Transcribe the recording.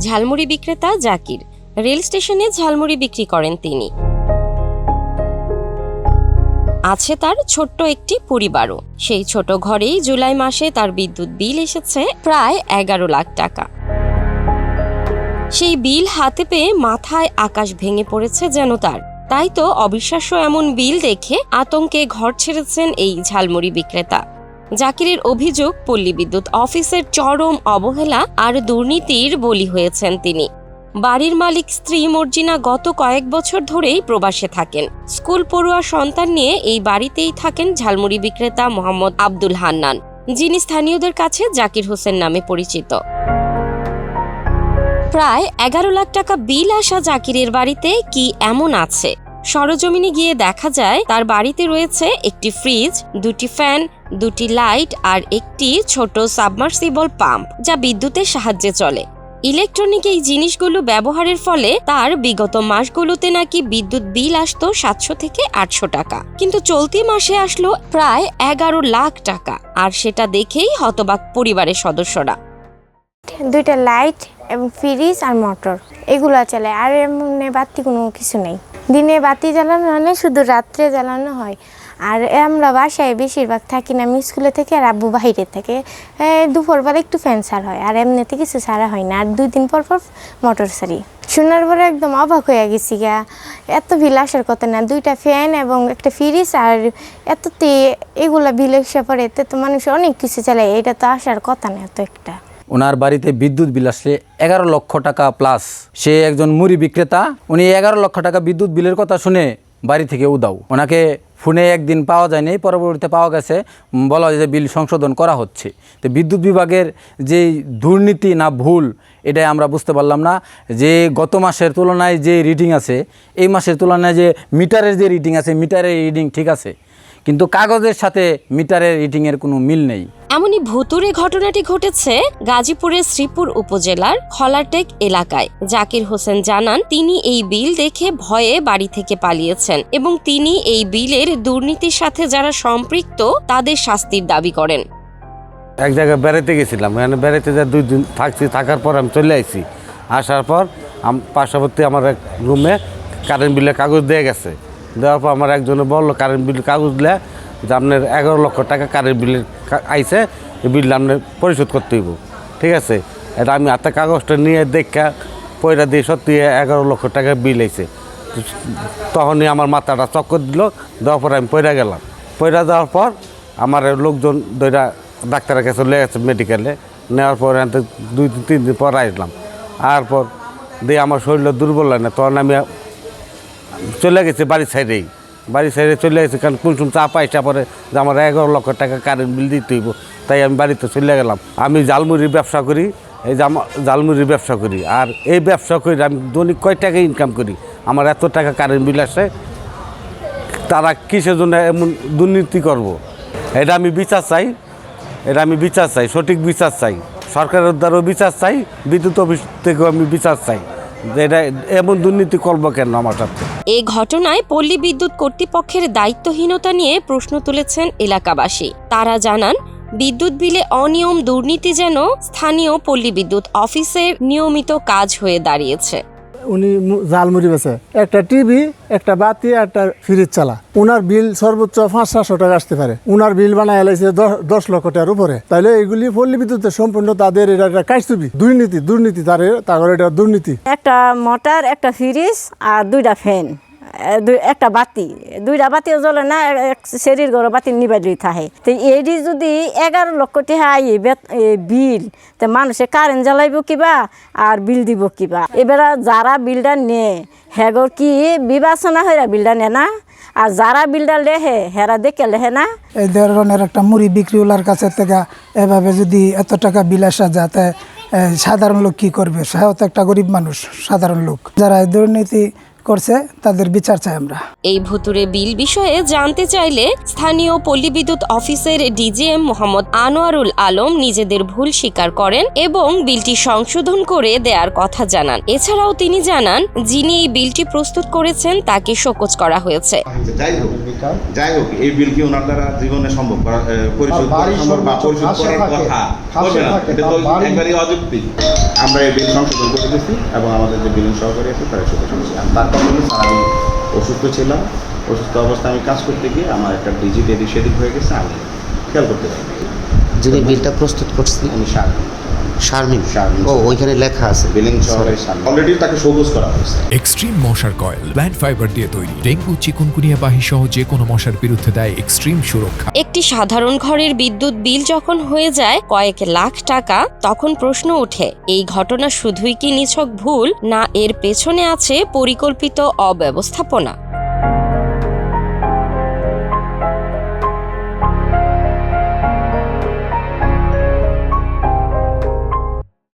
ঝালমুড়ি বিক্রেতা জাকির। রেল স্টেশনে ঝালমুড়ি বিক্রি করেন তিনি। আছে তার ছোট্ট একটি পরিবারও। সেই ছোট ঘরেই জুলাই মাসে তার বিদ্যুৎ বিল এসেছে প্রায় 11 লাখ টাকা। সেই বিল হাতে পেয়ে মাথায় আকাশ ভেঙে পড়েছে যেন তার। তাই তো অবিশ্বাস্য এমন বিল দেখে আতঙ্কে ঘর ছেড়েছেন এই ঝালমুড়ি বিক্রেতা। জাকিরের অভিযোগ, পল্লী বিদ্যুৎ অফিসের চরম অবহেলা আর দুর্নীতির বলি হয়েছেন তিনি। বাড়ির মালিক স্ত্রী মর্জিনা গত কয়েক বছর ধরেই প্রবাসে থাকেন। স্কুল পড়ুয়া সন্তান নিয়ে এই বাড়িতেই থাকেন ঝালমুড়ি বিক্রেতা মোহাম্মদ আব্দুল হান্নান, যিনি স্থানীয়দের কাছে জাকির হোসেন নামে পরিচিত। প্রায় 11 লাখ টাকা বিল আসা জাকিরের বাড়িতে কি এমন আছে? সরজমিনে গিয়ে দেখা যায় তার বাড়িতে রয়েছে একটি ফ্রিজ, 2টি ফ্যান, 2টি লাইট আর একটি ছোট সাবমার্সিবল পাম্প, যা বিদ্যুতের সাহায্যে চলে। ইলেকট্রনিক এই জিনিসগুলো ব্যবহারের ফলে তার বিগত মাসগুলোতে নাকি বিদ্যুৎ বিল আসতো 700 থেকে 800 টাকা, কিন্তু চলতি মাসে আসলো প্রায় 11 লাখ টাকা। আর সেটা দেখেই হতবাক পরিবারের সদস্যরা। 2টা লাইট এবং ফ্রিজ আর মোটর এগুলো চলে, আর এমনি বাতি কোনো কিছু নেই। দিনে বাতি জ্বালানো হয় না, শুধু রাত্রে জ্বালানো হয়। আর আমরা বাসায় বেশিরভাগ থাকি না, আমি স্কুলে থেকে আর আব্বু বাইরে থেকে। দুপুরবেলা একটু ফ্যান ছাড়া হয়, আর এমনিতে কিছু ছাড়া হয় না। আর 2 দিন পর পর মোটর ছাড়ি। শোনার পরে একদম অবাক হয়ে গেছি গা, এত বিল আসার কথা না। 2টা ফ্যান এবং একটা ফ্রিজ, আর এততে এগুলা বিল এসে পড়ে, এতে তো মানুষ অনেক কিছু চালায়, এটা তো আসার কথা না এত একটা। ওনার বাড়িতে বিদ্যুৎ বিল আসলে 11 লক্ষ টাকা প্লাস। সে একজন মুড়ি বিক্রেতা। উনি 11 লক্ষ টাকা বিদ্যুৎ বিলের কথা শুনে বাড়ি থেকে উদাও। ওনাকে ফোনে একদিন পাওয়া যায়নি, পরবর্তীতে পাওয়া গেছে, বলা হয় যে বিল সংশোধন করা হচ্ছে। তো বিদ্যুৎ বিভাগের যে দুর্নীতি না ভুল, এটাই আমরা বুঝতে পারলাম না। যে গত মাসের তুলনায় যে রিডিং আছে, এই মাসের তুলনায় যে মিটারের যে রিডিং আছে, মিটারের রিডিং ঠিক আছে, কিন্তু কাগজের সাথে মিটারের রিডিংয়ের কোনো মিল নেই। এমনই ভুতুড়ে ঘটনাটি ঘটেছে গাজীপুরের শ্রীপুর উপজেলার খলাটেক এলাকায়। জাকির হোসেন জানান, তিনি এই বিল দেখে ভয়ে বাড়ি থেকে পালিয়েছেন এবং তিনি এই বিলের দুর্নীতির সাথে যারা সম্পৃক্ত তাদের শাস্তির দাবি করেন। এক জায়গায় বেড়াতে গেছিলাম, এখানে বেড়াতে যা 2 দিন থাকছি, থাকার পর আমি চলে আসছি। আসার পর পার্শ্ববর্তী আমার এক রুমে কারেন্ট বিলের কাগজ দিয়ে গেছে। দেওয়ার পর আমার একজনে বললো কারেন্ট বিলের কাগজ দিলে যে আপনার 11 লক্ষ টাকা কারেন্ট বিলের আইছে, এই বিলটা আপনার পরিশোধ করতে হইব। ঠিক আছে, এটা আমি হাতে কাগজটা নিয়ে দেখা পয়সা দিয়ে সত্যি 11 লক্ষ টাকা বিল আইছে। তখনই আমার মাথাটা চক্কর দিল। দেওয়ার পর আমি পয়রা গেলাম। পয়রা যাওয়ার পর আমার লোকজন দুইটা ডাক্তারের কাছে লেগে গেছে মেডিকেলে। নেওয়ার পর 2-3 দিন পর আসলাম। আর পর দিয়ে আমার শরীরটা দুর্বল হয় না, তখন আমি চলে গেছি বাড়ির সাইডে চলে গেছি। কারণ কোন সময় চাপ আইসা পরে যে আমার 11 লক্ষ টাকা কারেন্ট বিল দিতে হইব, তাই আমি বাড়িতে চলে গেলাম। আমি ঝালমুড়ির ব্যবসা করি, এই যে ঝালমুড়ির ব্যবসা করি। আর এই ব্যবসা করে আমি দৈনিক কয় টাকা ইনকাম করি, আমার এত টাকা কারেন্ট বিল আসে। তারা কিসের জন্য এমন দুর্নীতি করব? এটা আমি বিচার চাই, সঠিক বিচার চাই। সরকারের দ্বারাও বিচার চাই, বিদ্যুৎ অফিস থেকেও আমি বিচার চাই। এটা এমন দুর্নীতি করবো কেন আমার সাথে? এই ঘটনায় পল্লী বিদ্যুৎ কর্তৃপক্ষের দায়িত্বহীনতা নিয়ে প্রশ্ন তুলেছেন এলাকাবাসী। তারা জানান, বিদ্যুৎ বিলে অনিয়ম দুর্নীতি যেন স্থানীয় পল্লী বিদ্যুৎ অফিসের নিয়মিত কাজ হয়ে দাঁড়িয়েছে। উনি ঝালমুড়ি বেচে, একটা টিভি, একটা বাতি, একটা ফ্রিজ চালা। উনার বিল সর্বোচ্চ 500-700 টাকা আসতে পারে। উনার বিল বানায় এলাইছে 10 লক্ষ টাকার উপরে। তাইলে এইগুলি পল্লী বিদ্যুতের সম্পূর্ণ তাদের এটা কাজছবি। দুর্নীতি তাদের এটা দুর্নীতি। একটা মোটর, একটা ফ্রিজ আর 2টা ফ্যান, একটা বাতি, 2টা বাতিও জ্বলে না, শরীর গরম বাতি নিবাই থাকে। তো এইটি যদি 11 লক্ষ টাকা বিল, তো মানুষে কারেন্ট জ্বালাইব কিবা আর বিল দিব কিবা? এবার যারা বিলটা নেয় হেগর কি বিবেচনা হয়ে বিলটা নেয় না, আর যারা বিলটা লেহে হেরা দেখে লেহে না। এই ধরনের একটা মুড়ি বিক্রিওয়ালার কাছে থেকে এভাবে যদি এত টাকা বিল আসা যাতে সাধারণ লোক কি করবে? সেও তো একটা গরিব মানুষ, সাধারণ লোক। যারা দুর্নীতি করছে তাদের বিচার চাই আমরা। এই ভুতুরে বিল বিষয়ে জানতে চাইলে স্থানীয় পল্লী বিদ্যুৎ অফিসের ডিজিএম মোহাম্মদ আনোয়ারুল আলম নিজেদের ভুল স্বীকার করেন এবং বিলটি সংশোধন করে দেওয়ার কথা জানান। এছাড়াও তিনি জানান, যিনি এই বিলটি প্রস্তুত করেছেন তাকে শোকজ করা হয়েছে। যাই হোক এই বিল কি ওনার দ্বারা জীবনে সম্ভব পরিশোধ করার কথা করবে না, এটা তো একবারই অযৌক্তিক। আমরা এই বিল সংশোধন করে দিচ্ছি এবং আমাদের যে বিলিং সহকারী আছে তারা সেটা শুনছি। তারপর সারাদিন অসুস্থ ছিলাম, অসুস্থ অবস্থায় আমি কাজ করতে গিয়ে আমার একটা ডিজিট এদিক সেদিক হয়ে গেছে, আমি খেয়াল করতে পারি। যিনি বিলটা প্রস্তুত করছেন আমি শারমিন, ও ওইখানে লেখা আছে বিলিং সহকারী অলরেডি তাকে সবুজ করা হয়েছে। এক্সট্রিম মশার কয়েল প্ল্যান্ট ফাইবার দিয়ে তৈরি, ডেঙ্গু চিকুনগুনিয়া বাহি সহ যে কোনো মশার বিরুদ্ধে দেয় এক্সট্রিম সুরক্ষা। একটি সাধারণ ঘরের বিদ্যুৎ বিল যখন হয়ে যায় কয়েক লাখ টাকা, তখন প্রশ্ন ওঠে, এই ঘটনা শুধুই কি নিছক ভুল, না এর পেছনে আছে পরিকল্পিত অব্যবস্থাপনা?